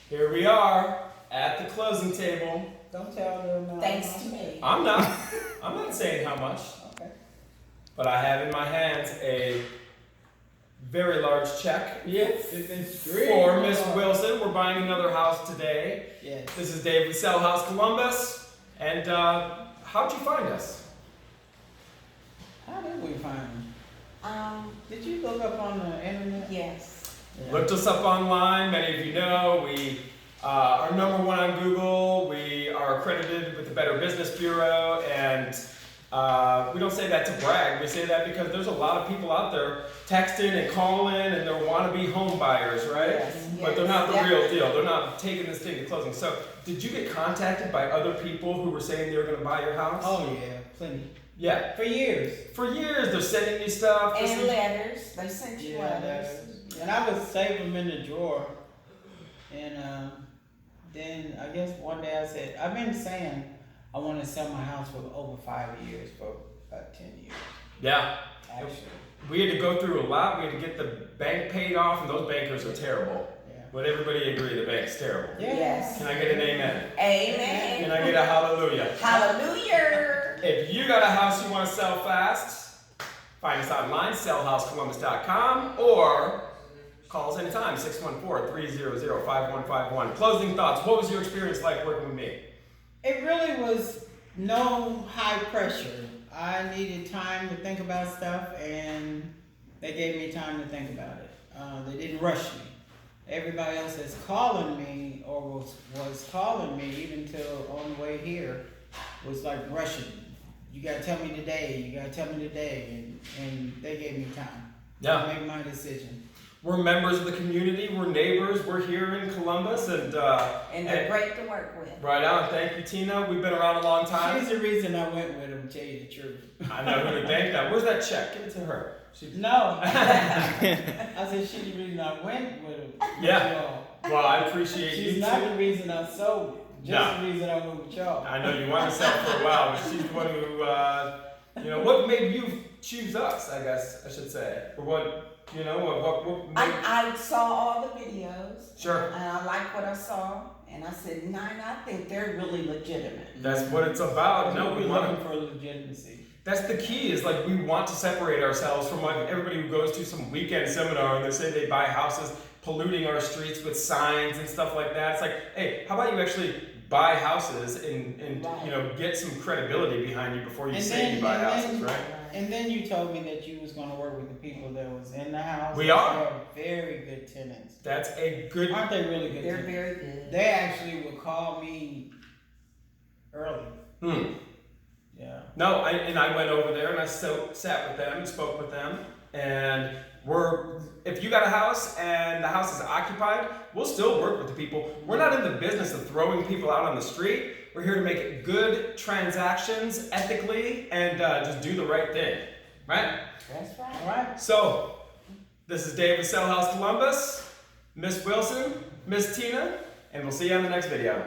Here we are at the closing table. Don't tell them. Thanks to me. I'm not saying how much, Okay. but I have in my hands a very large check Yes, it's extreme. for Miss Wilson. We're buying another house today. Yes. This is Dave with Sell House Columbus. And how'd you find us? How did we find them? Did you look up on the internet? Yes. Yeah. Looked us up online. Many of you know we are number one on Google. We are accredited with the Better Business Bureau, and we don't say that to brag. We say that because there's a lot of people out there texting and calling, and they're wannabe home buyers, right? Yes, But they're not the yes, real deal. They're not taking this thing to closing. So, did you get contacted by other people who were saying they were going to buy your house? Oh yeah, plenty. Yeah. For years. For years, they're sending you stuff. And letters. They sent you Yeah, letters. and I would save them in the drawer. And then I guess one day I said, I've been saying I want to sell my house for over 5 years, for about 10 years. Yeah. Actually. We had to go through a lot. We had to get the bank paid off, and those bankers are terrible. Yeah. Would everybody agree the bank's terrible? Yes. Can I get an amen? Amen. Can I get a hallelujah? Hallelujah. If you got a house you want to sell fast, find us online, sellhousecolumbus.com, or call us anytime, 614-300-5151. Closing thoughts. What was your experience like working with me? It really was no high pressure. I needed time to think about stuff, and they gave me time to think about it. They didn't rush me. Everybody else that's calling me or was calling me, even till on the way here, was like rushing me. You gotta tell me today. You gotta tell me today, and they gave me time Yeah. to make my decision. We're members of the community. We're neighbors. We're here in Columbus, and They're great to work with. right on. Thank you, Tina. We've been around a long time. She's the reason I went with them. Tell you the truth. I know who to thank now. Where's that check? Give it to her. No. I said she's the reason I went with them. Yeah. Well, I appreciate you She's not too. the reason I sold it. Just the reason I went with y'all. I know you wanted to sell for a while, but she's the one who, what made you choose us, I guess I should say. Or what made... I saw all the videos. Sure. And I liked what I saw. And I said, I think they're really legitimate. That's what it's about. No, we We're want looking for legitimacy. That's the key, is like we want to separate ourselves from like everybody who goes to some weekend seminar and they say they buy houses polluting our streets with signs and stuff like that. It's like, hey, how about you actually buy houses and Right. get some credibility behind you before you And say then- you buy and houses, then- right? And then you told me that you was going to work with the people that was in the house. We are. They're very good tenants. That's a good... Aren't they really good They're tenants? very good. They actually would call me early. Yeah. No, I went over there and I sat with them and spoke with them, and if you got a house and the house is occupied, we'll still work with the people. We're not in the business of throwing people out on the street. We're here to make good transactions ethically and just do the right thing, right? That's right. All right. So, this is Dave with Sell House Columbus, Miss Wilson, Miss Tina, and we'll see you on the next video.